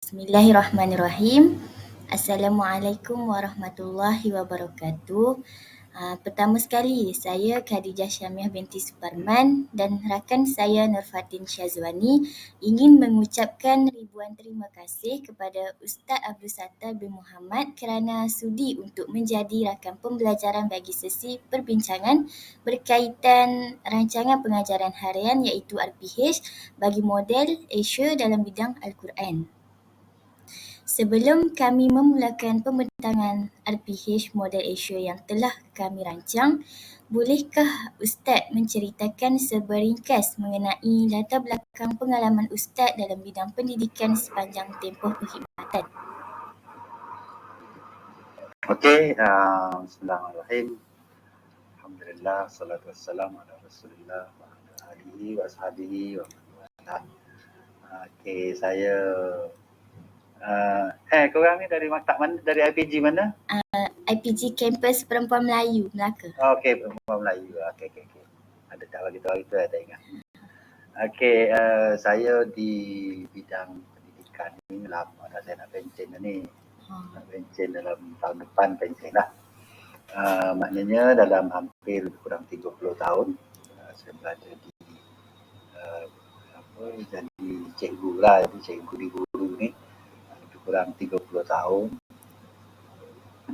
Bismillahirrahmanirrahim. Assalamualaikum warahmatullahi wabarakatuh. Pertama sekali, saya Khadijah Syamiah binti Suparman dan rakan saya Nurfatin Syazwani ingin mengucapkan ribuan terima kasih kepada Ustaz Abdul Sattar bin Muhammad kerana sudi untuk menjadi rakan pembelajaran bagi sesi perbincangan berkaitan rancangan pengajaran harian iaitu RPH bagi model Asia dalam bidang Al-Quran. Sebelum kami memulakan pembentangan RPH model Asia yang telah kami rancang, bolehkah Ustaz menceritakan seberingkas mengenai latar belakang pengalaman Ustaz dalam bidang pendidikan sepanjang tempoh perkhidmatan? Okey, bismillahirrahmanirrahim. Alhamdulillah, salatu wassalamu ala Rasulillah wa ala alihi wa ashabihi wa man walah. Okey, saya korang ni dari maktab mana? Dari IPG mana? IPG Kampus Perempuan Melayu, Melaka. Okey, Perempuan Melayu. Okey. Ada tak bagi tahu itu, saya tak ingat. Okey, saya di bidang pendidikan ni lama dah saya nak pencen dah ni. Nak pencen dalam tahun depan pencen lah. Maknanya dalam hampir kurang 30 tahun saya berada di jadi cikgu lah, jadi cikgu di guru ni lebih kurang 30 tahun.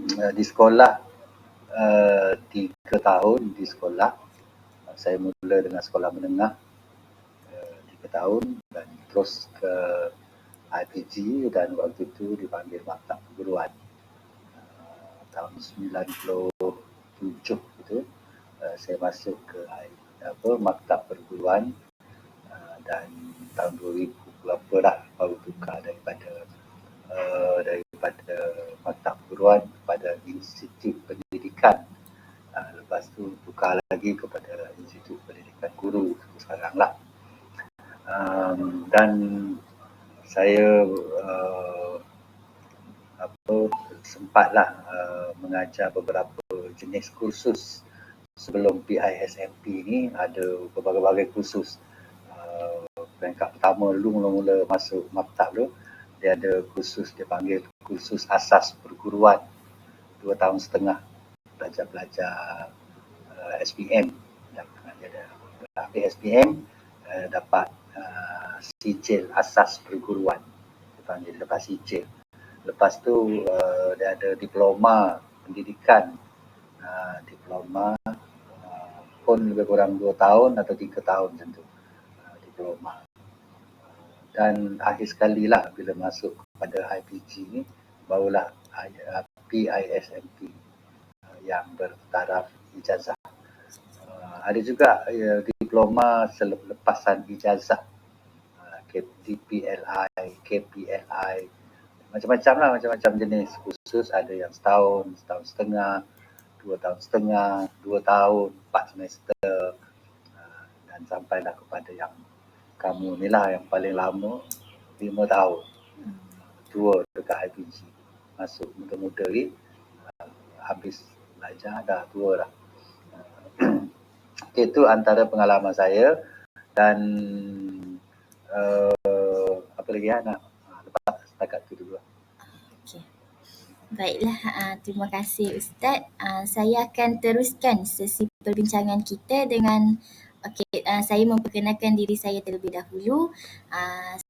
Di sekolah 3 tahun di sekolah. Saya mula dengan sekolah menengah 3 tahun dan terus ke IPG dan waktu itu dipanggil maktab perguruan. Tahun 97 itu saya masuk ke maktab perguruan dan tahun 2000 berapa dah baru tukar daripada maktab perguruan kepada Institut Pendidikan. Lepas tu tukar lagi kepada Institut Pendidikan Guru sekarang lah. Dan saya sempatlah mengajar beberapa jenis kursus. Sebelum PISMP ni ada berbagai-bagai kursus. Peringkat pertama dulu mula-mula masuk maktab tu, dia ada kursus, dia panggil kursus asas perguruan 2 tahun setengah, belajar SPM. Dan dia ada SPM, dapat sijil asas perguruan, dia panggil dapat sijil. Lepas tu dia ada diploma pendidikan, diploma pun lebih kurang 2 tahun atau 3 tahun macam tu, diploma. Dan akhir sekali lah bila masuk kepada IPG ni, barulah PISMP yang bertaraf ijazah. Ada juga diploma selepasan ijazah, DPLI, KPLI, macam-macam jenis khusus. Ada yang setahun, setahun setengah, 2 tahun setengah, 2 tahun, 4 semester, dan sampailah kepada yang kamu ni lah yang paling lama, 5 tahun tua dekat IPG. Masuk muda-muda ni, habis belajar dah tua dah. Itu antara pengalaman saya. Dan apa lagi nak lepas setakat tu dulu. Okey. Baiklah, terima kasih Ustaz. Saya akan teruskan sesi perbincangan kita dengan saya memperkenalkan diri saya terlebih dahulu.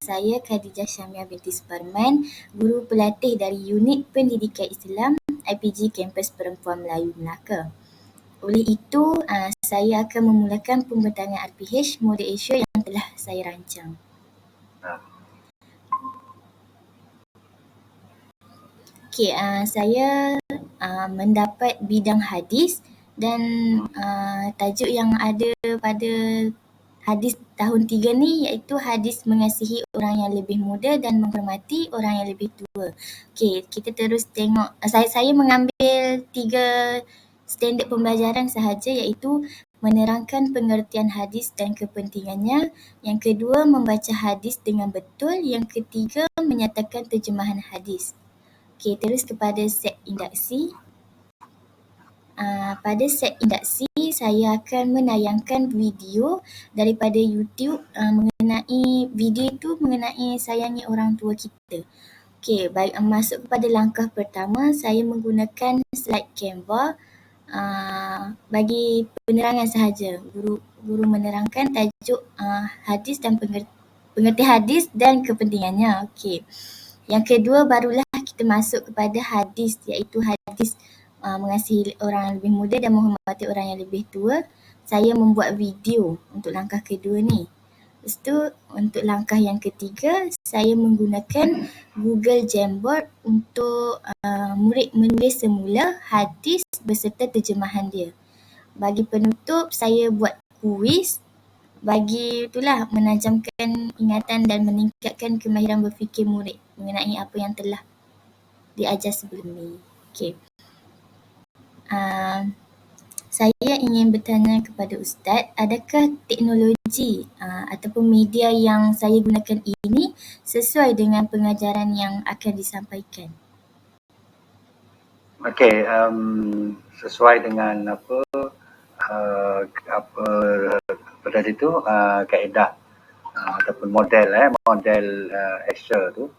Saya Khadijah Syamiah binti Suparman, guru pelatih dari Unit Pendidikan Islam IPG Kampus Perempuan Melayu Melaka. Oleh itu, saya akan memulakan pembentangan RPH model Asia yang telah saya rancang. Okey, saya mendapat bidang hadis dan tajuk yang ada pada hadis tahun 3 ni iaitu hadis mengasihi orang yang lebih muda dan menghormati orang yang lebih tua. Okey, kita terus tengok. Saya mengambil 3 standard pembelajaran sahaja, iaitu menerangkan pengertian hadis dan kepentingannya. Yang kedua, membaca hadis dengan betul. Yang ketiga, menyatakan terjemahan hadis. Okey, terus kepada set induksi. Pada set induksi, saya akan menayangkan video daripada YouTube mengenai video itu mengenai sayangi orang tua kita. Okey, baik, masuk kepada langkah pertama, saya menggunakan slide Canva bagi penerangan sahaja. Guru menerangkan tajuk hadis dan pengerti hadis dan kepentingannya. Okey. Yang kedua barulah kita masuk kepada hadis, iaitu hadis mengasihi orang yang lebih muda dan menghormati orang yang lebih tua. Saya membuat video untuk langkah kedua ni. Lepas tu untuk langkah yang ketiga, saya menggunakan Google Jamboard untuk murid menulis semula hadis beserta terjemahan dia. Bagi penutup, saya buat kuis bagi itulah menajamkan ingatan dan meningkatkan kemahiran berfikir murid mengenai apa yang telah diajar sebelum ni. Okey. Saya ingin bertanya kepada Ustaz, adakah teknologi ataupun media yang saya gunakan ini sesuai dengan pengajaran yang akan disampaikan? Okey, sesuai dengan apa tadi tu kaedah ataupun model Escher tu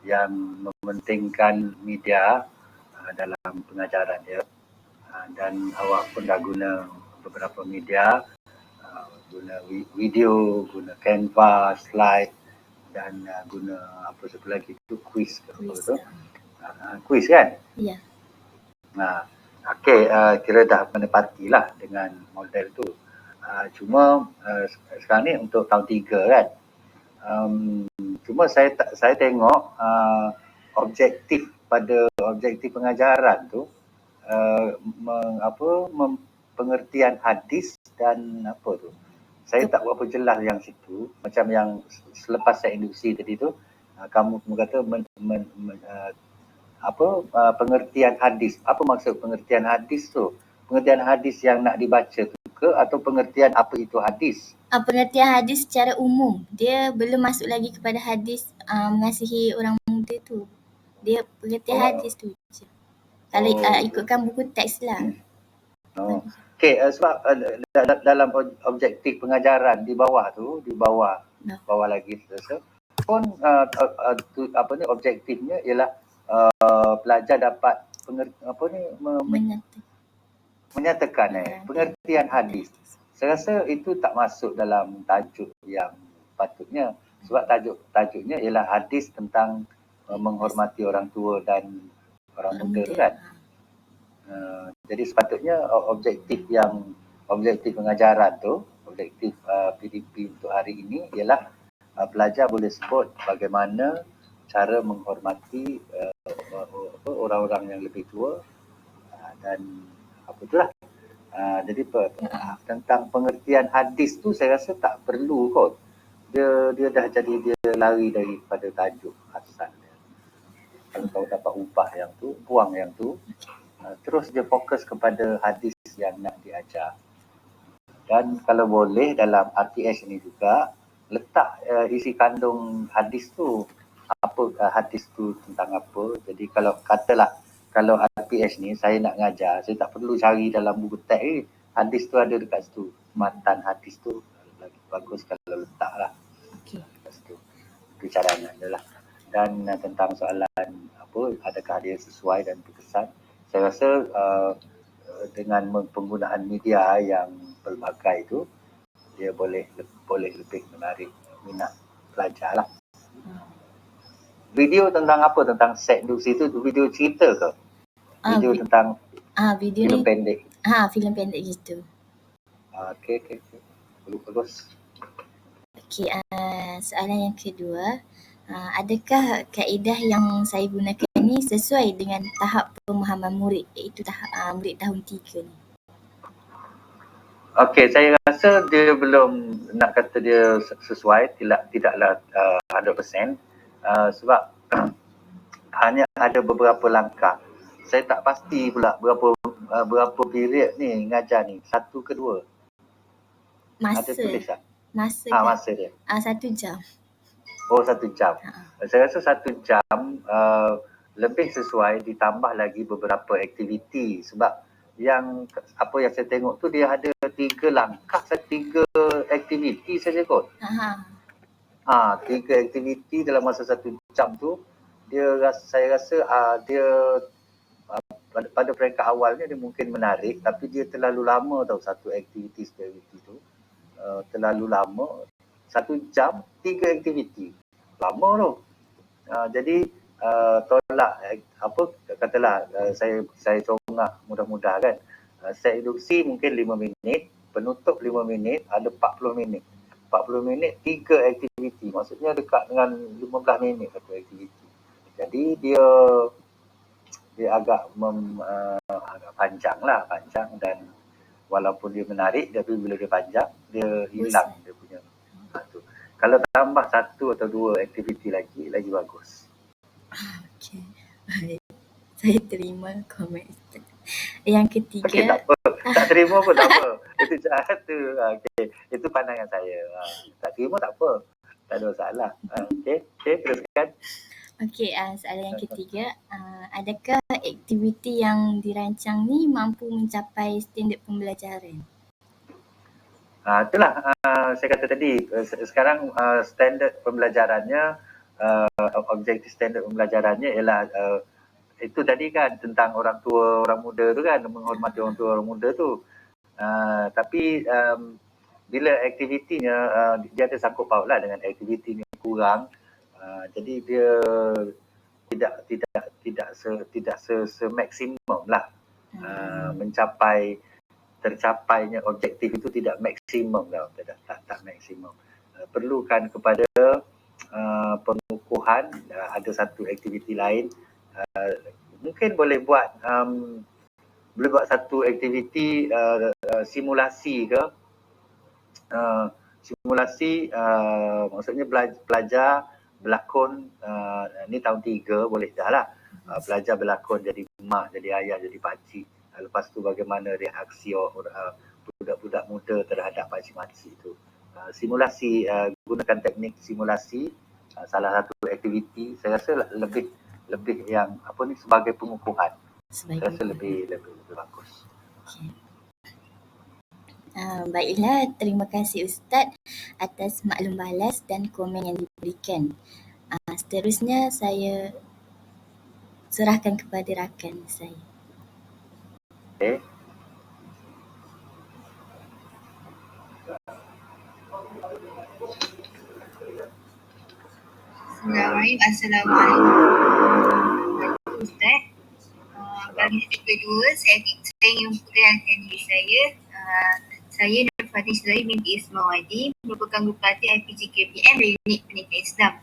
yang mementingkan media dalam pengajaran dia. Dan awak pun dah guna beberapa media, guna video, guna Canva, slide dan guna apa satu lagi tu quiz ke apa tu. Quiz kan? Ya. Okey, kira dah menepatilah dengan model tu. Cuma sekarang ni untuk tahun 3 kan. Cuma saya tengok objektif pengajaran tu pengertian hadis dan apa tu. Saya tak berapa jelas yang situ. Macam yang selepas saya induksi tadi tu, kamu kata pengertian hadis. Apa maksud pengertian hadis tu? Pengertian hadis yang nak dibaca tu ke atau pengertian apa itu hadis? Pengertian hadis secara umum. Dia belum masuk lagi kepada hadis mengasihi orang muda tu. Dia pengertian hadis tu je. Kalau ikutkan buku teks lah. Okey, sebab dalam objektif pengajaran di bawah lagi pun objektifnya ialah pelajar dapat menyatakan pengertian hadis. Saya rasa itu tak masuk dalam tajuk yang patutnya, sebab tajuknya ialah hadis tentang menghormati orang tua dan orang muda kan. Jadi sepatutnya objektif pengajaran tu, objektif PDP untuk hari ini ialah pelajar boleh sebut bagaimana cara menghormati orang-orang yang lebih tua dan apa itulah. Jadi tentang pengertian hadis tu saya rasa tak perlu kot. Dia dah jadi dia lari daripada tajuk asal dia. Kalau kau dapat ubah yang tu, buang yang tu, terus dia fokus kepada hadis yang nak diajar. Dan kalau boleh dalam RTS ini juga letak isi kandung hadis tu, apa hadis tu tentang apa. Jadi kalau katalah kalau RPS ni saya nak ngajar, saya tak perlu cari dalam buku teks ni, hadis tu ada dekat situ, matan hadis tu lagi bagus kalau letak lah. Dekat situ. Itu caranya adalah. Dan tentang soalan apa, adakah dia sesuai dan berkesan, saya rasa dengan penggunaan media yang pelbagai itu, dia boleh lebih menarik minat pelajar lah. Video tentang apa? Tentang set induksi itu video cerita ke? Video tentang video filem ni, pendek? filem pendek gitu. Okey. Bagus. Okey, soalan yang kedua, adakah kaedah yang saya gunakan ni sesuai dengan tahap pemahaman murid, iaitu murid tahun 3 ni? Okey, saya rasa dia belum nak kata dia sesuai, tidaklah 100%, sebab hanya ada beberapa langkah. Saya tak pasti pula berapa period ni ngajar ni, 1 ke 2? Ada tulis tak? Masa dia. 1 jam. Oh, 1 jam. Saya rasa 1 jam lebih sesuai, ditambah lagi beberapa aktiviti, sebab yang apa yang saya tengok tu dia ada 3 langkah, 3 aktiviti saja kot. Ha. 3 aktiviti dalam masa 1 jam tu, saya rasa dia pada peringkat awalnya dia mungkin menarik, tapi dia terlalu lama tau satu aktiviti tu. Terlalu lama, 1 jam 3 aktiviti. Lama tu. Jadi tolak katalah saya congak mudah-mudah kan. Set induksi mungkin 5 minit, penutup 5 minit, ada 40 minit. 40 minit 3 aktiviti. Maksudnya dekat dengan 15 minit satu aktiviti. Jadi dia agak panjang dan walaupun dia menarik tapi bila dia panjang dia hilang dia punya tu. Kalau tambah 1 atau 2 aktiviti lagi bagus. Okey. Baik. Saya terima komen Ustaz. Yang ketiga. Okey, tak apa. Tak terima pun tak apa. Itu satu. Okey. Itu pandangan saya. Tak terima tak apa. Tak ada masalah. Okey, teruskan. Okey, soalan yang ketiga. Adakah aktiviti yang dirancang ni mampu mencapai standard pembelajaran? Itulah saya kata tadi, sekarang standard pembelajarannya, objektif standard pembelajarannya ialah itu tadi kan tentang orang tua, orang muda tu kan, menghormati orang tua, orang muda tu. Tapi bila aktivitinya dia ada sangkut paut lah dengan aktivitinya kurang, jadi dia tidak semaksimum lah. Tercapainya objektif itu tidak maksimum tau, tak maksimum. Perlukan kepada pengukuhan, ada satu aktiviti lain, mungkin boleh buat satu aktiviti simulasi ke, maksudnya belajar berlakon, ni tahun 3 boleh dah lah. Belajar berlakon jadi mak, jadi ayah, jadi pakcik. Lepas tu bagaimana reaksi budak-budak muda terhadap pakcik-makcik tu. Simulasi, gunakan teknik simulasi, salah satu aktiviti saya rasa lebih yang sebagai pengukuhan. Saya rasa lebih bagus. Okay. Baiklah, terima kasih Ustaz atas maklum balas dan komen yang diberikan. Seterusnya saya serahkan kepada rakan saya. Okay. Assalamualaikum Ustaz. Bagi titik kedua, saya ingin memperkenalkan diri saya. Saya Nurfatin Syazwani binti Ismawati, merupakan Bupati IPG KPM dari Unit Pendidikan Islam.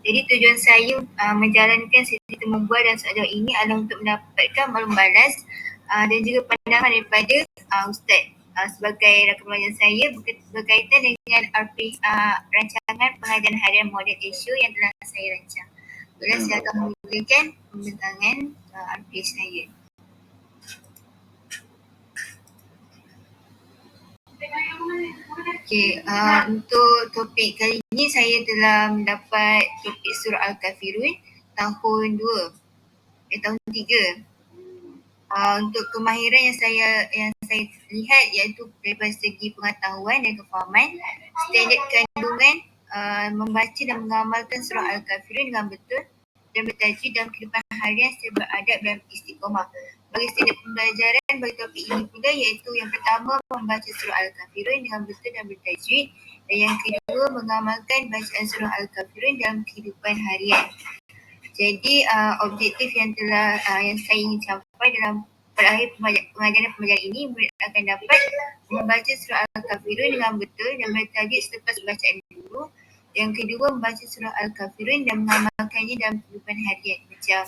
Jadi tujuan saya menjalankan sesi temu bual dan soalan ini adalah untuk mendapatkan maklum balas dan juga pandangan daripada Ustaz sebagai rakan pelajar saya berkaitan dengan rancangan pengajian harian model isu yang telah saya rancang. Bila saya akan memulakan pembentangan RPA saya. Okey, untuk topik kali ini saya telah mendapat topik surah Al-Kafirun tahun 3. Untuk kemahiran yang saya lihat iaitu daripada segi pengetahuan dan kefahaman, standard kandungan membaca dan mengamalkan surah Al-Kafirun dengan betul dan bertajwid dalam kehidupan harian serta beradab dan istiqomah. Bagi standard pembelajaran bagi topik ini pula iaitu yang pertama membaca surah Al-Kafirun dengan betul dan bertajwid, dan yang kedua mengamalkan bacaan surah Al-Kafirun dalam kehidupan harian. Jadi objektif yang saya ingin capai dalam pada akhir pengajaran ini, murid akan dapat membaca surah Al-Kafirun dengan betul dan bertajwid selepas bacaan dulu. Yang kedua, membaca surah Al-Kafirun dan mengamalkannya dalam kehidupan harian. Macam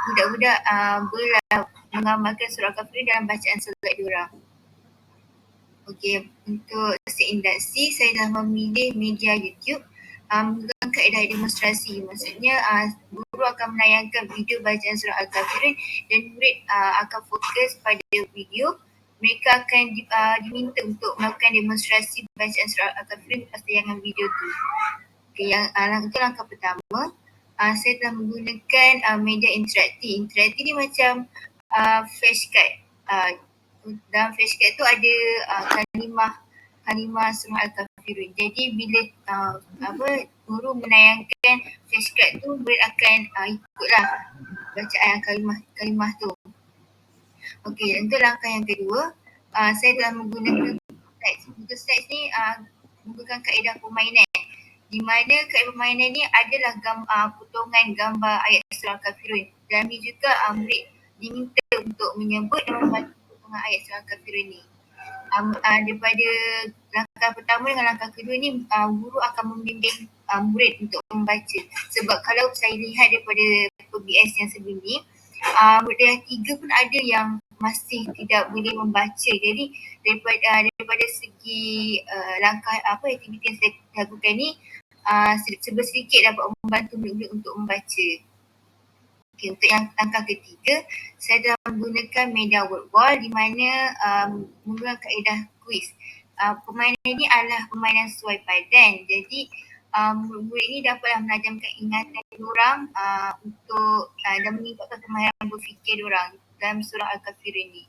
budak-budak bolehlah mengamalkan surah Al-Kafirun dalam bacaan solat diorang. Okey, untuk set induksi saya dah memilih media YouTube menggunakan kaedah demonstrasi. Maksudnya guru akan menayangkan video bacaan surah Al-Kafirun dan murid akan fokus pada video. Mereka akan diminta untuk melakukan demonstrasi bacaan surah Al-Kafirun lepas tayangan video tu. Okay, itu langkah pertama. Saya telah menggunakan media interaktif. Interaktif ni macam flashcard. dalam flashcard tu ada kalimah surah Al-Kafirun. Jadi bila guru menayangkan flashcard tu, murid akan ikutlah bacaan kalimah tu. Okey, untuk langkah yang kedua, saya telah menggunakan slides. Untuk slides ni menggunakan kaedah permainan, di mana kaedah permainan ni adalah potongan gambar ayat surah Al-Kafirun. Dan ni juga murid diminta untuk menyebut dan membaca potongan ayat surah Al-Kafirun ni. Daripada langkah pertama dengan langkah kedua ni, guru akan membimbing murid untuk membaca. Sebab kalau saya lihat daripada PBS yang sebelum ni, murid yang 3 pun ada yang masih tidak boleh membaca. Jadi daripada segi langkah aktiviti yang saya lakukan ni, sedikit dapat membantu murid untuk membaca. Okay, untuk yang langkah ketiga, saya telah menggunakan media word wall di mana menggunakan kaedah quiz. Permainan ini adalah permainan sesuai padan. Jadi murid ini dapatlah menajamkan ingatan diorang untuk dan meningkatkan kemahiran berfikir diorang dalam surah Al-Kafirun ini.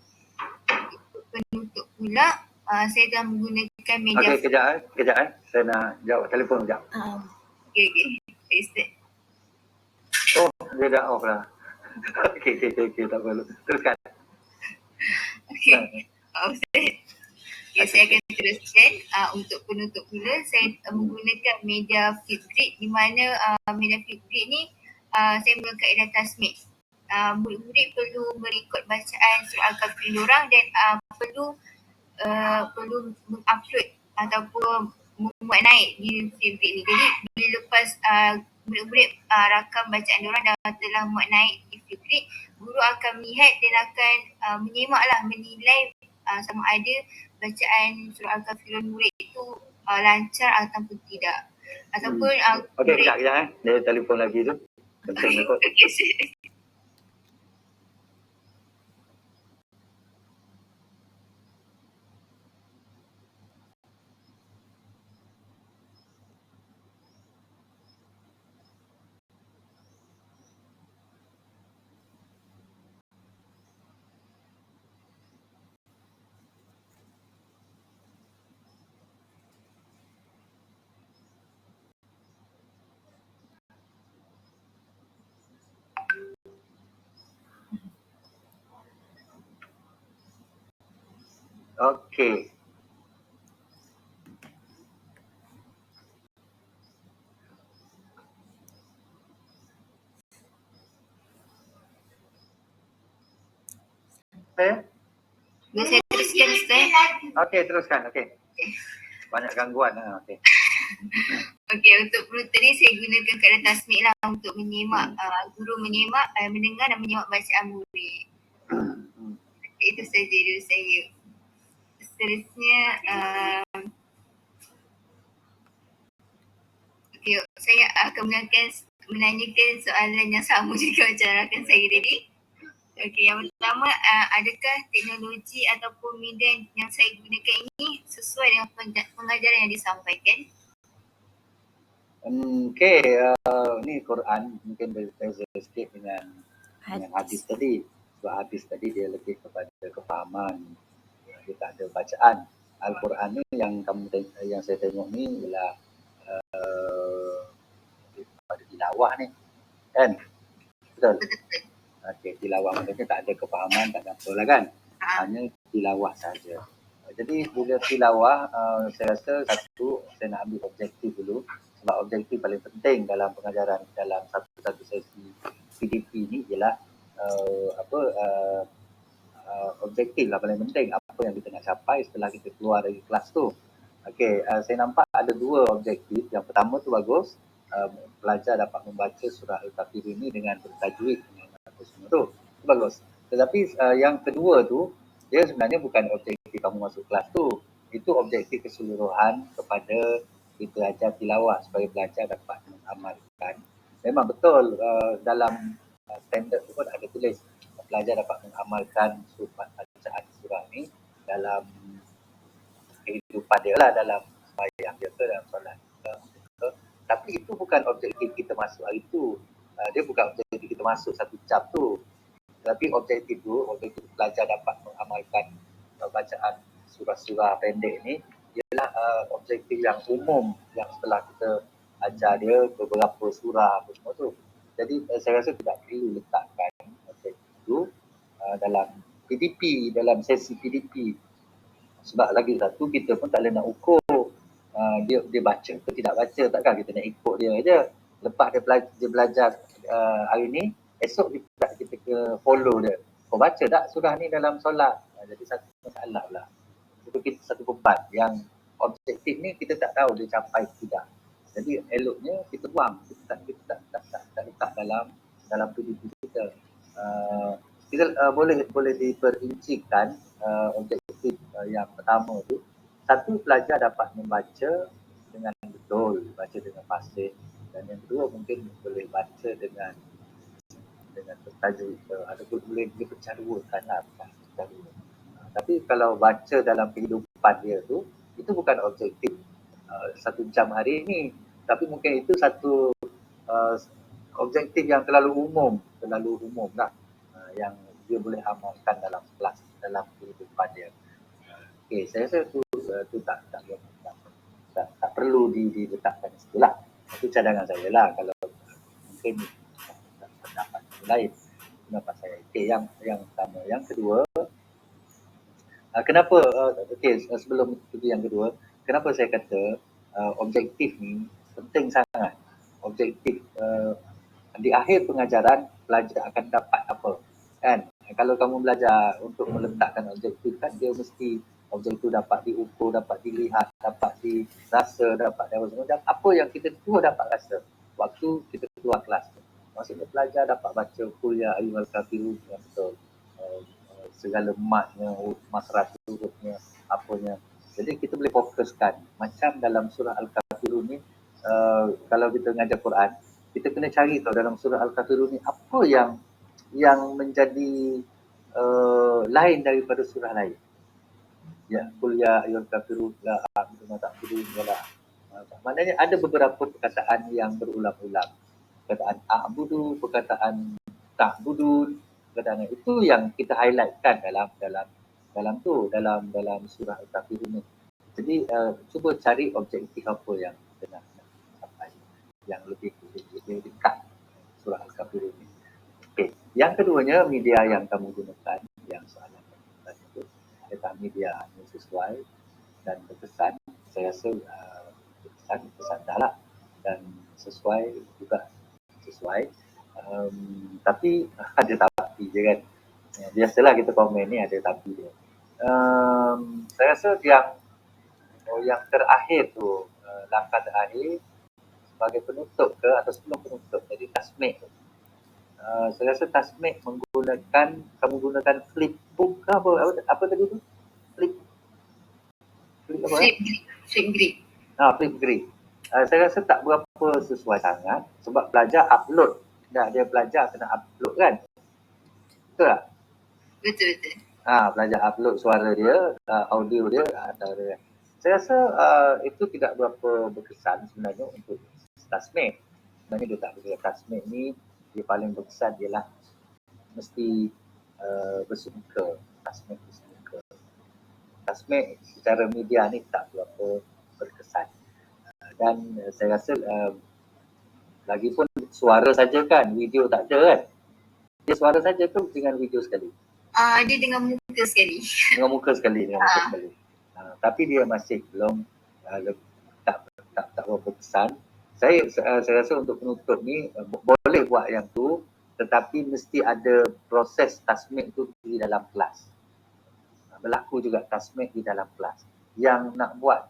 Untuk penutup pula, saya telah menggunakan media... Okey, kejap. Saya nak jawab telefon kejap. Okey. Oh, dia dah off lah. Okey, tak perlu. Teruskan. Okey. Saya akan teruskan. Untuk penutup pula, saya menggunakan media Flipgrid, di mana media Flipgrid ni saya menggunakan kaedah tasmid. Murid-murid perlu merekod bacaan surah Al-Kafirun diorang dan perlu mengupload ataupun memuat naik di Flipgrid ni. Jadi bila lepas murid-murid rakam bacaan diorang dah telah muat naik di Flipgrid, guru akan melihat dan akan menilai sama ada bacaan surah Al-Kafirun murid itu lancar ataupun tidak. Ataupun Okey, kejap. Dia telefon lagi tu. Penting kot. Okey. Boleh saya teruskan, Ustaz? Okey, teruskan. Okey. Banyak gangguan. Okey. Okey, untuk penutup ni saya gunakan kaedah tasmid lah untuk menyimak, guru menyimak, mendengar dan menyimak bacaan murid. Itu saja dari saya. Seterusnya, okey, saya akan menanyakan soalan yang sama juga macam rakan saya tadi. Okey, yang pertama, adakah teknologi ataupun media yang saya gunakan ini sesuai dengan pengajaran yang disampaikan? Okey, ni Quran mungkin berbeza sikit dengan hadis tadi. Sebab hadis tadi dia lebih kepada kefahaman. Dia tak ada bacaan. Al-Quran ni yang saya tengok ni ialah pada tilawah ni. Kan? Betul? Okey, tilawah maksudnya tak ada kefahaman, tak ada apa lah kan? Hanya tilawah saja. Jadi bila tilawah, saya rasa satu, saya nak ambil objektif dulu. Sebab objektif paling penting dalam pengajaran dalam satu sesi PDP ni ialah objektif lah paling penting. Apa yang kita nak capai setelah kita keluar dari kelas tu. Okey, saya nampak ada dua objektif. Yang pertama tu bagus, pelajar dapat membaca surah Al-Kafirun ni dengan bertajwid dengan apa semua tu. Itu bagus. Tetapi yang kedua tu, dia sebenarnya bukan objektif kamu masuk kelas tu. Itu objektif keseluruhan kepada kita ajar tilawah supaya pelajar dapat mengamalkan. Memang betul dalam standard tu pun ada tulis pelajar dapat mengamalkan bacaan surah ni dalam kehidupan dia lah, dalam sembahyang dia ke, dalam solat ke. Tapi itu bukan objektif kita masuk hari tu. Dia bukan objektif kita masuk satu jam tu. Tapi objektif tu, objektif pelajar dapat mengamalkan bacaan surah-surah pendek ni ialah objektif yang umum yang setelah kita ajar dia beberapa surah apa semua tu. Jadi saya rasa tidak perlu letakkan objektif itu dalam PDP, dalam sesi PDP. Sebab lagi satu kita pun tak boleh nak ukur dia baca ke tidak baca, takkan kita nak ikut dia aja. Lepas dia belajar hari ni, esok kita ke follow dia. Kau baca tak surah ni dalam solat? Jadi satu masalah pula. Itu kita satu beban yang objektif ni kita tak tahu dia capai tidak. Jadi eloknya kita buang, kita tak letak dalam PDP kita. Kita boleh diperincikan objektif yang pertama tu. Satu, pelajar dapat membaca dengan betul, baca dengan fasih. Dan yang kedua mungkin boleh baca dengan bertajuk ataupun boleh dipercaruakan lah. Tapi kalau baca dalam kehidupan dia tu, itu bukan objektif 1 jam hari ni. Tapi mungkin itu satu objektif yang terlalu umum lah. Yang dia boleh amalkan dalam kelas, dalam kehidupan dia. Okey, saya rasa tu tak perlu diletakkan di situ lah. Itu cadangan saya lah. Kalau mungkin pendapat lain, pendapat saya. Okey, yang pertama. Yang kedua, kenapa, sebelum itu yang kedua, kenapa saya kata objektif ni penting sangat. Objektif di akhir pengajaran, pelajar akan dapat apa? Kan? Kalau kamu belajar untuk meletakkan objektif kan, dia mesti objektif dapat diukur, dapat dilihat, dapat dirasa, dapat apa yang kita semua dapat rasa waktu kita keluar kelas. Maksudnya pelajar dapat baca kuliah ayyuhal kafirun yang betul. Segala matnya, masyarakat hurufnya, apanya. Jadi kita boleh fokuskan. Macam dalam surah Al-Kafirun ni, kalau kita mengajar Quran, kita kena cari tahu dalam surah Al-Kafirun ni apa yang menjadi lain daripada surah lain. Ya, kuliah ayyuhal kafirun la a'budu ma ta'budun wala. Maknanya ada beberapa perkataan yang berulang-ulang. Perkataan a'budu, perkataan ta'budun, perkataan itu yang kita highlightkan dalam surah Al-Kafirun ni. Jadi cuba cari objektif apa yang kita nak capai, yang lebih dekat surah Al-Kafirun ni. Okay. Yang keduanya, media yang kamu gunakan, yang soalan itu, adakah media yang sesuai dan berkesan? Saya rasa berkesan dah lah, dan sesuai juga sesuai. Tapi ada tapi je kan. Biasalah kita komen ni ada tapi dia. Saya rasa yang terakhir tu, langkah terakhir sebagai penutup ke atau sebelum penutup, jadi tasmik tu. Saya rasa tasmik kamu gunakan flipbook ke apa tadi tu? Flip apa? Flip grid. Flip grid. Saya rasa tak berapa sesuai sangat sebab pelajar upload. Dia belajar kena upload kan? Betul tak? Betul. Pelajar upload suara dia, audio dia, dia. Saya rasa itu tidak berapa berkesan sebenarnya untuk tasmik. Sebenarnya dia tak boleh. Tasmik ni dia paling berkesan ialah mesti bersemuka. Tasmik secara media ni tak berapa berkesan. Dan saya rasa lagipun suara saja kan, video tak ada kan. Dia suara saja tu dengan video sekali. Dia dengan muka sekali. Dengan muka sekali. Tapi dia masih belum tak berapa berkesan. Saya rasa untuk penutup ni boleh buat yang tu, tetapi mesti ada proses tasmik tu di dalam kelas. Berlaku juga tasmik di dalam kelas. Yang nak buat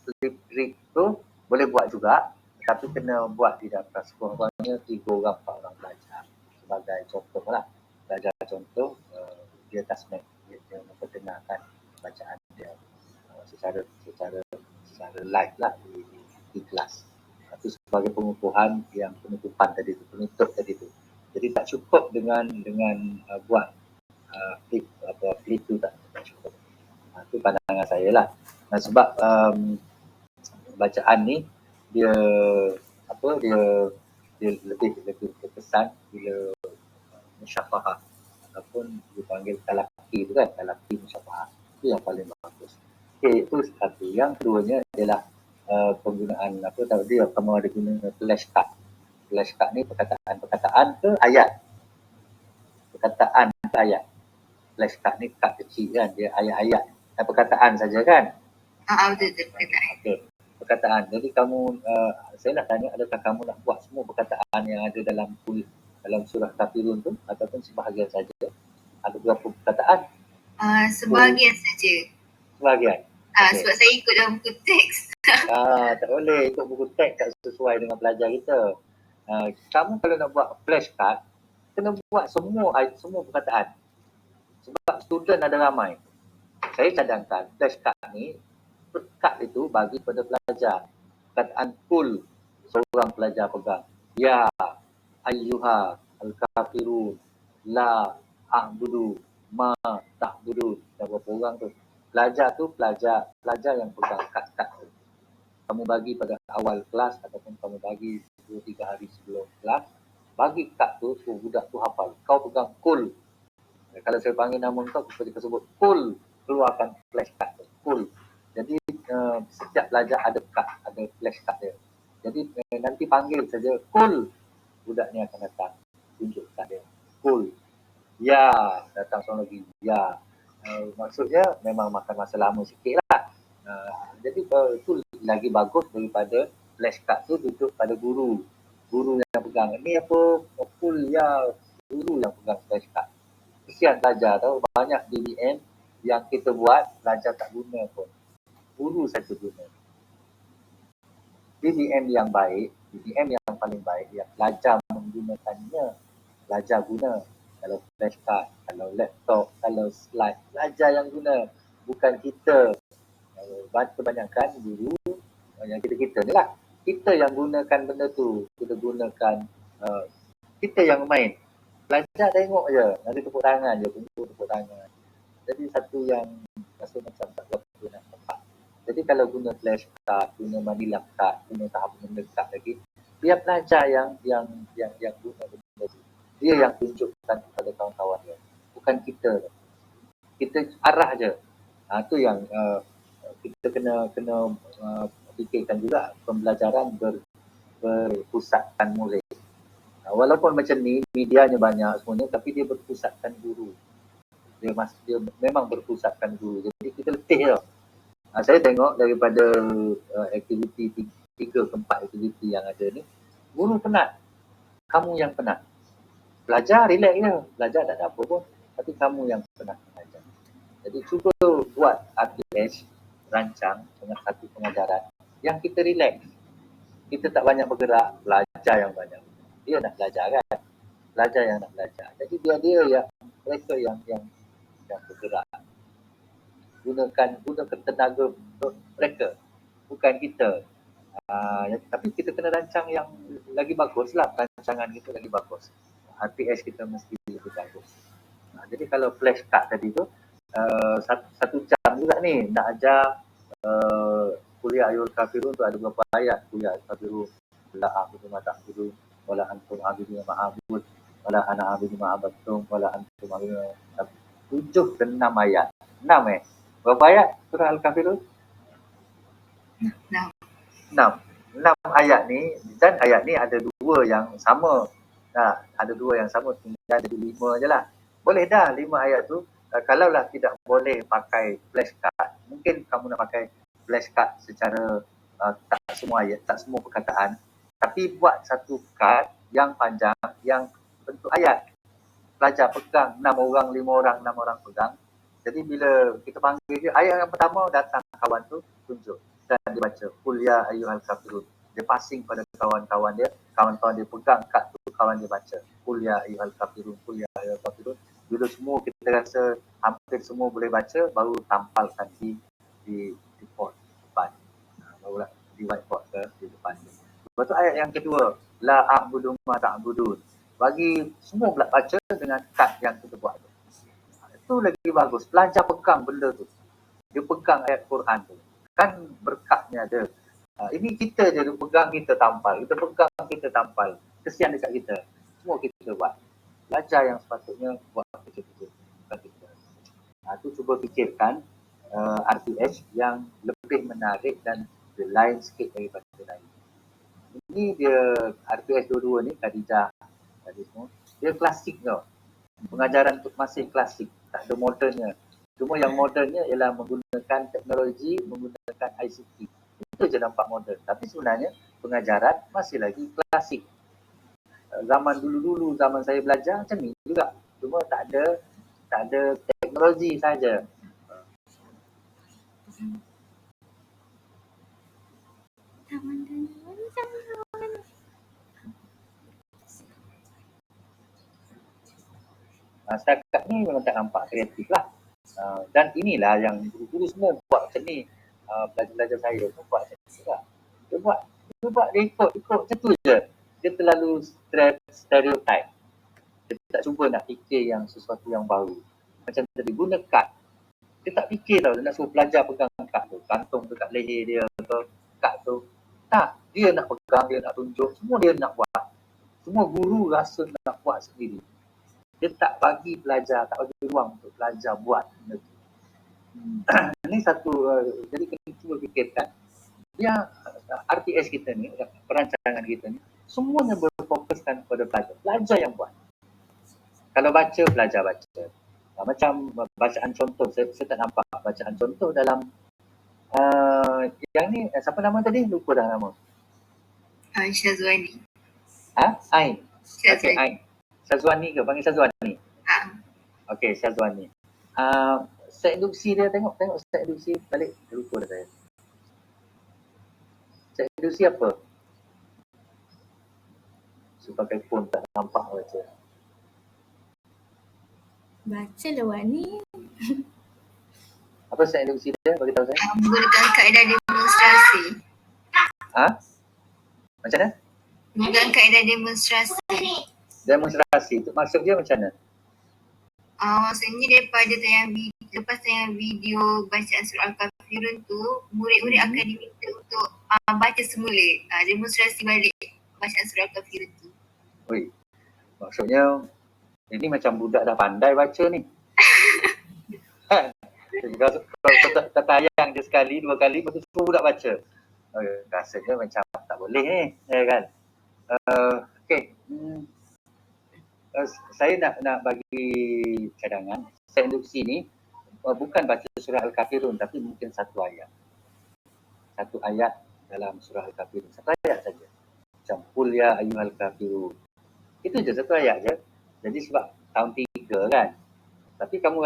flip grid tu boleh buat juga, tapi kena buat di dalam kelas. Kurang-kurangnya 3 orang 4 orang belajar. Sebagai contoh lah. Belajar contoh, dia tasmik, dia memperdengarkan bacaan dia secara live lah di kelas. Itu sebagai pengukuhan yang penutupan tadi tu, penutup tadi tu. Jadi tak cukup dengan buat flip tu tak cukup. Itu pandangan saya lah. Sebab bacaan ni dia lebih berkesan bila musyafahah ataupun dipanggil talaqi tu kan, talaqi musyafahah. Itu yang paling bagus. Okey, itu satu. Yang keduanya adalah penggunaan apa tadi kamu ada guna flashcard. Flashcard ni perkataan ke ayat. Perkataan ke ayat. Flashcard ni kad kecil kan, dia ayat-ayat dan perkataan saja kan. Betul perkataan. Okey, perkataan. Jadi kamu saya nak tanya, adakah kamu nak buat semua perkataan yang ada dalam surah Kafirun tu ataupun sebahagian saja? Ada berapa perkataan? Sebahagian saja. Sebahagian. Okay. Sebab saya ikut dalam buku teks. Tak boleh, ikut buku teks tak sesuai dengan pelajar kita. Kamu kalau nak buat flashcard, kena buat semua perkataan. Sebab student ada ramai. Saya cadangkan flashcard ni, kad itu bagi pada pelajar. Perkataan kul, seorang pelajar pegang. Ya, ayyuha, al-kafirun, la, a'budu, ma, ta'budu. Dan berapa orang tu? Pelajar tu pelajar yang pegang kad-kad tu. Kamu bagi pada awal kelas ataupun kamu bagi 2-3 hari sebelum kelas, bagi kad tu, budak tu hafal. Kau pegang kul. Kalau saya panggil nama kau, kita sebut kul, keluarkan flashcard tu. Kul. Jadi setiap pelajar ada kad, ada flashcard dia. Jadi nanti panggil saja kul, budak ni akan datang, tunjuk kad dia. Kul. Ya, datang seorang lagi. Ya. Maksudnya memang makan masa lama sikit lah. Jadi itu lagi bagus daripada flashcard tu duduk pada guru yang pegang. Ini apa? Kul ya, guru yang pegang flashcard. Kesian pelajar tahu, banyak DBM yang kita buat pelajar tak guna pun. Guru saja guna. DBM yang baik, DBM yang paling baik, yang pelajar menggunakannya, pelajar guna. Kalau flashcard, kalau laptop, kalau slide, pelajar yang guna. Bukan kita. Kebanyakan guru, yang kita ni lah. Kita yang gunakan benda tu. Kita gunakan, kita yang main. Pelajar tengok je, nanti tepuk tangan je, tepuk tangan. Jadi satu yang rasa macam tak berapa nak tepat. Jadi kalau guna flashcard, guna manila card, guna tahap mendekat lagi, biar pelajar yang guna benda tu. Dia yang tunjukkan kepada kawan-kawan dia. Bukan kita. Kita arah je. Itu yang kita kena fikirkan juga, pembelajaran berpusatkan murid. Walaupun macam ni, medianya banyak semuanya, tapi dia berpusatkan guru. Dia memang berpusatkan guru. Jadi kita letih tau. Saya tengok daripada aktiviti 3 ke 4 aktiviti yang ada ni, guru penat. Kamu yang penat. Pelajar relax je. Pelajar tak ada apa pun. Tapi kamu yang penat mengajar. Jadi cuba buat RPS, rancang dengan satu pengajaran yang kita relax. Kita tak banyak bergerak, pelajar yang banyak. Dia nak belajar kan? Pelajar yang nak belajar. Jadi mereka yang bergerak. Gunakan tenaga mereka. Bukan kita. Tapi kita kena rancang yang lagi bagus lah. Rancangan kita lagi bagus. RPS kita mesti lebih bagus. Jadi kalau flashcard tadi tu, 1 jam juga ni nak ajar kuliah Ayyuhal Kafirun tu ada berapa ayat kuliah Kafirun. La a'budu ma ta'budu wala antum a'budu ma a'bud wala ana a'budu ma abattum wala antum a'budu 7 ke 6 ayat. 6 Berapa ayat surah Al-Kafirun? 6 ayat ni, dan ayat ni ada 2 yang sama. Ada 2 yang sama, tinggal jadi 5 je lah. Boleh dah 5 ayat tu. Kalaulah tidak boleh pakai flashcard, mungkin kamu nak pakai flashcard secara tak semua ayat, tak semua perkataan, tapi buat satu kad yang panjang yang bentuk ayat. Pelajar pegang 6 orang, 5 orang, 6 orang pegang. Jadi bila kita panggil dia, ayat yang pertama datang kawan tu tunjuk dan dia baca qul ya ayyuhal kafirun. Dia passing pada kawan-kawan dia, kawan-kawan dia pegang kad tu, kawan dia baca qul ya ayyuhal kafirun, qul ya ayyuhal kafirun. Bila semua kita rasa hampir semua boleh baca, baru tampalkan di board depan. Barulah di whiteboard ke di depan. Lepas tu ayat yang kedua, la a'budu ma ta'budun. Bagi semua pula baca dengan kad yang kita buat tu. Itu lagi bagus. Pelajar pegang benda tu. Dia pegang ayat Quran tu. Kan berkatnya ada. Ini kita je, dia pegang kita tampal. Kita pegang kita tampal. Kesian dekat kita. Semua kita buat. Pelajar yang sepatutnya buat kerja-kerja. Bukan kita. Itu cuba fikirkan RTS yang lebih menarik dan dia lain sikit daripada lain. Ini dia RTS dua-dua ni, Khadijah tadi semua, dia klasik tau. Pengajaran tu masih klasik, tak ada modernnya. Cuma yang modernnya ialah menggunakan teknologi, menggunakan ICT. Itu je nampak moden. Tapi sebenarnya pengajaran masih lagi klasik. Zaman dulu-dulu, zaman saya belajar macam ni juga. Cuma tak ada teknologi saja. Setakat ni memang tak nampak kreatif lah. Dan inilah yang guru-guru semua buat macam ni. Pelajar-pelajar saya pun buat macam ni juga. Dia buat dia ikut macam tu je. Dia terlalu stereotype. Dia tak cuba nak fikir yang sesuatu yang baru. Macam tadi, guna kad. Dia tak fikir tau, dia nak suruh pelajar pegang kad tu. Kantung dekat leher dia ke kad tu. Tak, dia nak pegang, dia nak tunjuk. Semua dia nak buat. Semua guru rasa nak buat sendiri. Dia tak bagi pelajar, tak bagi ruang untuk pelajar buat benda tu. Ini satu, jadi kena cuba fikirkan. Dia RTS kita ni, perancangan kita ni, semuanya berfokuskan kepada pelajar. Pelajar yang buat. Kalau baca, pelajar baca. Macam bacaan contoh, saya tak nampak bacaan contoh dalam yang ni, siapa nama tadi? Lupa dah nama. Syazwani. Ain. Okay, Ain. Syazwani ke? Panggil Syazwani? Okay, Syazwani. Set induksi dia, tengok set induksi balik. Lupa dah saya. Set induksi apa? Sebagai pun tak nampak baca. Baca lah Wani. Apa set induksi dia? Bagi tahu saya. Menggunakan kaedah demonstrasi. Macam mana? Menggunakan kaedah demonstrasi. Demonstrasi tu maksud dia macam mana? Maksudnya daripada lepas tayang video bacaan surah Al-Kafirun tu, murid-murid akan diminta untuk baca semula, demonstrasi balik bacaan surah Al-Kafirun tu. Oi, maksudnya ini macam budak dah pandai baca ni. Kalau tak tayang je sekali, dua kali, lepas tu suruh budak baca. Rasanya macam tak boleh ni, kan? Okay. Saya nak bagi cadangan. Saya induksi ni bukan baca surah Al-Kafirun, tapi mungkin satu ayat. Satu ayat dalam surah Al-Kafirun. Satu ayat saja. Macam Qul ya ayyuhal kafirun. Itu je, satu ayat je. Jadi sebab tahun 3 kan. Tapi kalau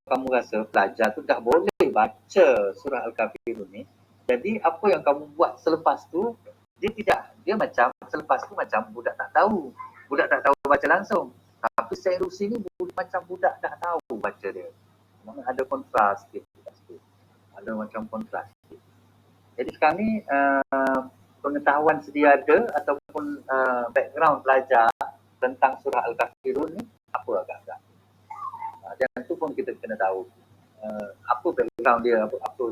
kamu rasa pelajar tu tak boleh baca surah Al-Kafirun ni, jadi apa yang kamu buat selepas tu, dia macam selepas tu macam budak tak tahu. Budak tak tahu baca langsung. Tapi saya induksi ni macam budak dah tahu baca dia. Memang ada kontras sikit. Ada macam kontras sikit. Jadi sekarang ni pengetahuan sedia ada ataupun background pelajar tentang surah Al-Kafirun ni apa agak-agak. Dan tu pun kita kena tahu apa background dia, apa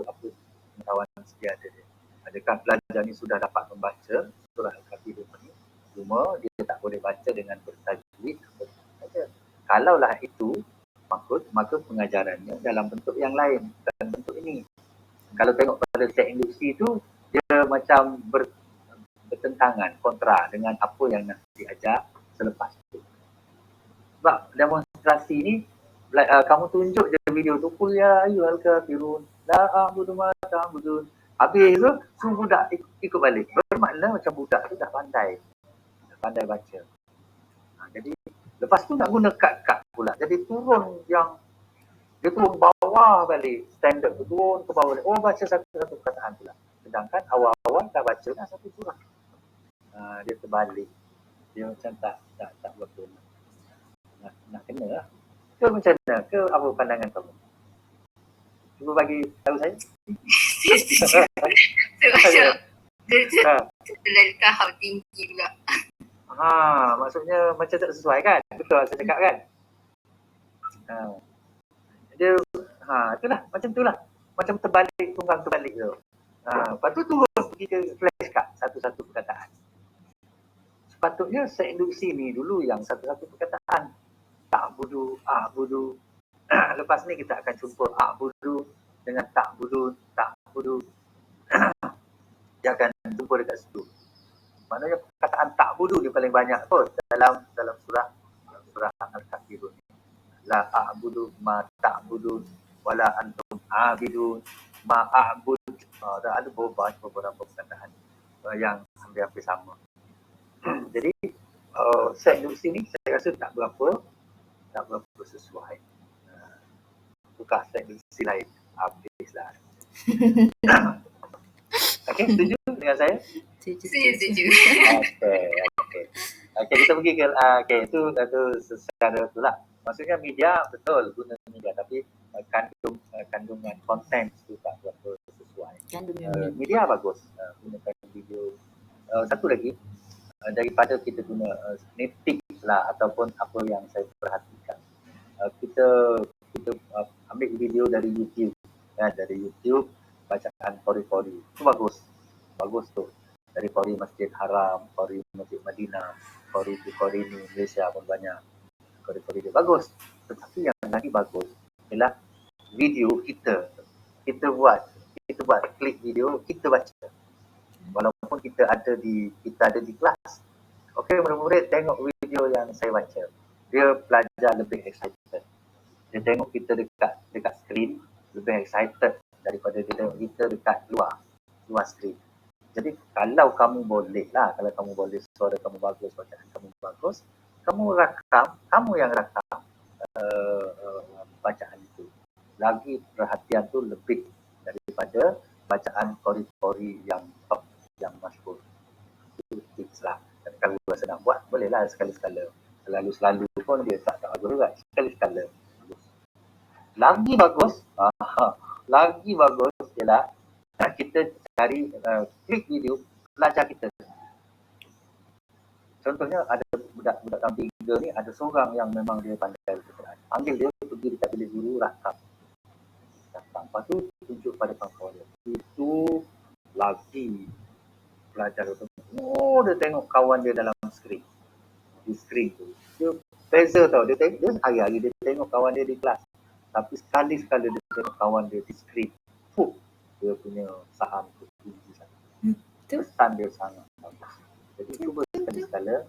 pengetahuan sedia ada dia. Adakah pelajar ni sudah dapat membaca surah Al-Kafirun ni, cuma dia tak boleh baca dengan bertajwid. Kalaulah itu, maka pengajarannya dalam bentuk yang lain, dalam bentuk ini. Kalau tengok pada set induksi tu, dia macam bertentangan, kontra dengan apa yang nak diajar selepas itu. Sebab demonstrasi ni, kamu tunjuk je video tu, Qul ya ayyuhal kafirun, la a'budu ma ta'budun. Habis tu, semua budak ikut balik. Bermakna macam budak tu dah pandai baca. Jadi, lepas tu nak guna kad-kad pula. Jadi dia turun bawah balik. Standard tu turun ke bawah balik. Baca satu-satu perkataan pula. Sedangkan awal-awal dah baca dah satu surah. Dia terbalik. Dia macam tak betul. Nak kena lah. Ke macam mana? Ke apa pandangan kamu? Cuba bagi tahu saya. Macam terlalu tahap tinggi pula. Maksudnya macam tak sesuai kan? Betul saya cakap kan? Dia itulah, macam itulah. Macam tunggang terbalik tu. Lepas tu turun pergi ke flashcard satu-satu perkataan. Sepatutnya set induksi ni dulu yang satu-satu perkataan. Ta'budu, a'budu. Lepas ni kita akan jumpa a'budu, dengan ta'budun, dia akan jumpa dekat situ. Maknanya perkataan ta'budu dia paling banyak kot dalam surah Al-Kafirun. La a'budu ma ta'budun wala antum a'bidun ma a'bud. Ada beberapa perkataan yang hampir sama. Jadi set di sini saya rasa tak berapa sesuai. Tukar set di sisi lain. Habislah. Okey, setuju dengan saya? Setuju. Okey. Kita pergi ke itu secara itulah. Maksudnya media betul guna media, tapi kandungan konten itu tak berapa sesuai. Media bagus, gunakan video. Satu lagi, daripada kita guna sneak lah ataupun apa yang saya perhatikan, kita ambil video dari YouTube, dari YouTube bacaan kori-kori itu bagus tu, dari kori Masjid Haram, kori Masjid Madinah, kori ni Malaysia pun banyak kori-kori dia bagus. Tetapi yang lagi bagus ialah video kita buat klik video, kita baca walaupun kita ada di kelas. Okey, murid-murid tengok video yang saya baca, dia pelajar lebih excited. Dia tengok kita dekat skrin lebih excited daripada dia tengok kita dekat luar skrin. Jadi kalau kamu boleh suara kamu bagus, bacaan kamu bagus, kamu yang rakam bacaan itu. Lagi perhatian tu lebih daripada bacaan kori-kori yang top, yang masyhur. Itu tips lah. Dan kalau rasa nak buat, bolehlah sekali-sekala. Selalu pun dia tak bagus juga. Sekali-sekala. Lagi bagus ialah kita cari klik video pelajar kita. Contohnya ada budak-budak tahun 3 ni, ada seorang yang memang dia pandai Al-Quran. Panggil dia pergi dekat bilik guru, rakam. Lepas tu tunjuk pada kawan dia. Itu lagi pelajar tu. Dia tengok kawan dia dalam skrin. Di skrin tu. Dia beza tau. Dia hari-hari dia tengok kawan dia di kelas. Tapi sekali-sekala dia tengok kawan dia di skrin. Dia punya saham tu tinggi sangat. Pesan dia sangat bagus. Jadi cuba sekali-sekala,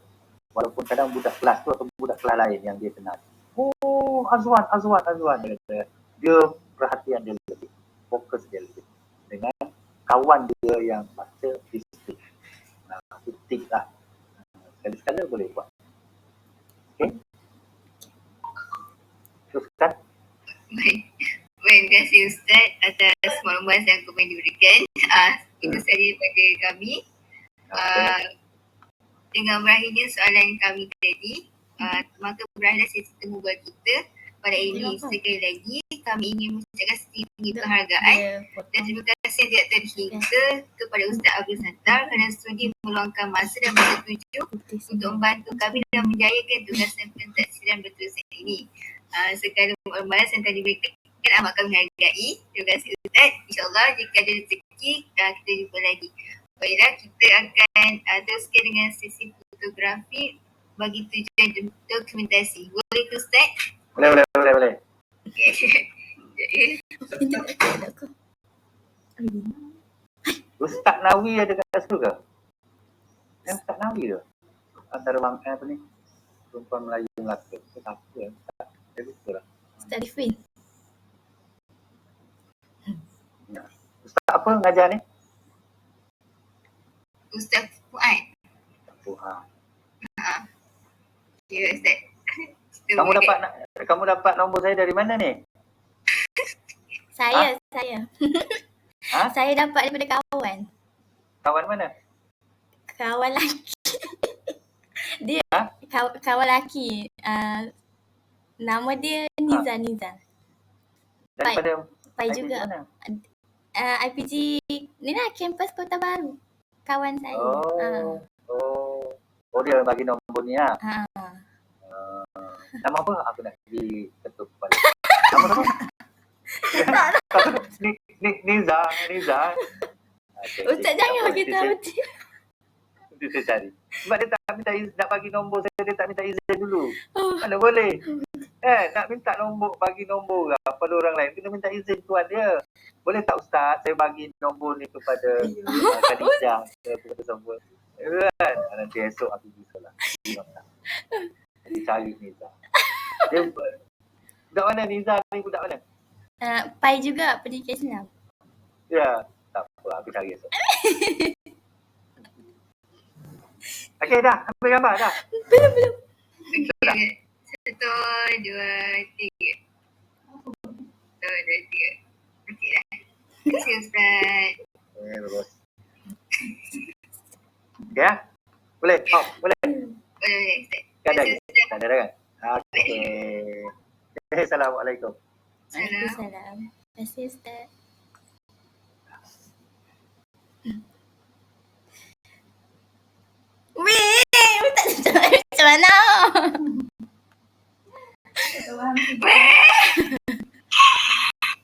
walaupun kadang budak kelas tu atau budak kelas lain yang dia kenal. Azwan. Dia perhatian dia lebih, fokus dia lebih dengan kawan dia yang baca di skrin. Itu tip lah. Sekali-sekala boleh buat. Okey? Teruskan. Baik, terima kasih Ustaz atas maklumat yang kami diberikan. Itu saja daripada kami. Dengan berakhirnya soalan kami tadi, maka berakhirlah sesi temu bual kita pada ini. Sekali lagi kami ingin mengucapkan setinggi penghargaan dan terima kasih yang tidak terhingga kepada Ustaz Abdul Sattar kerana sudi meluangkan masa dan bersetuju untuk membantu kami dalam menjayakan tugas dan pentadsiran berterusan ini. Segala maklumat yang telah diberikan amat kami hargai. Terima kasih Ustaz. InsyaAllah jika ada rezeki kita jumpa lagi. Baiklah, kita akan teruskan dengan sesi fotografi bagi tujuan dokumentasi. Boleh ke Ustaz? Boleh. Ustaz Nawi ada kat situ ke? Yang Ustaz Nawi tu? Antara bang apa ni? Perempuan Melayu Melaka. Siapa yang Ustaz? Dia lupa lah. Ustaz Rifin. Ustaz apa mengajar ni? Ustaz Fuad. Ya Ustaz. Kamu dapat nombor saya dari mana ni? Saya. Saya dapat daripada kawan. Kawan mana? Kawan lelaki. Dia kawan lelaki. Nama dia Niza. Daripada Pai juga. IPG ni lah, kampus Kota Baru. Kawan saya. Dia bagi nombor ni lah. Nama apa? Aku nak pergi ketuk kepala. Nama apa? Niza. Ustaz jangan bagi tahu dia. Itu saya cari. Sebab dia tak minta izin, nak bagi nombor saya, dia tak minta izin dulu. Mana boleh. nak minta nombor, bagi nombor pada orang lain, kena minta izin tuan dia. Boleh tak Ustaz, saya bagi nombor ni kepada Khadijah, kepada siapa. Kan? Nanti esok aku pergi sekolah. Nanti cari Niza. Dia budak mana Niza ni, budak mana? Pai juga pendidikan Islam. Ya, tak apa, aku cari esok. Okey dah, ambil gambar dah. Belum. Okey. 1, 2, 3. 1, 2, 3. Okey dah. Terima kasih Ustaz. Bagus. Okey ya? Boleh? Oh, boleh. Boleh Ustaz. Tak ada. Terima kasih Ustaz. Tak ada kan? Okey. Assalamualaikum. Waalaikumsalam. Terima kasih Ustaz. Weh, Ustaz cakap macam mana?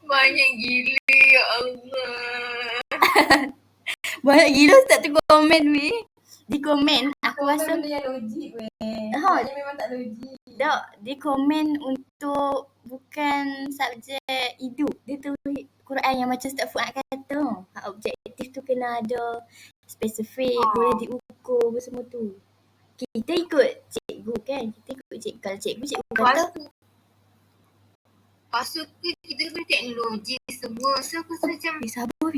Banyak gila ya Allah. Banyak gila Ustaz tu komen weh. Di komen aku rasa benda yang logik weh. Ha. Dia memang tak logik. tak, di komen untuk bukan subjek hidup. Dia tu Quran yang macam Ustaz Fuad kata. Hak objektif tu kena ada spesifik, boleh diukur semua tu. Kita ikut cikgu kan. Kita ikut cikgu. Kalau cikgu kata Lepas tu kita guna teknologi semua. So aku rasa macam sabar.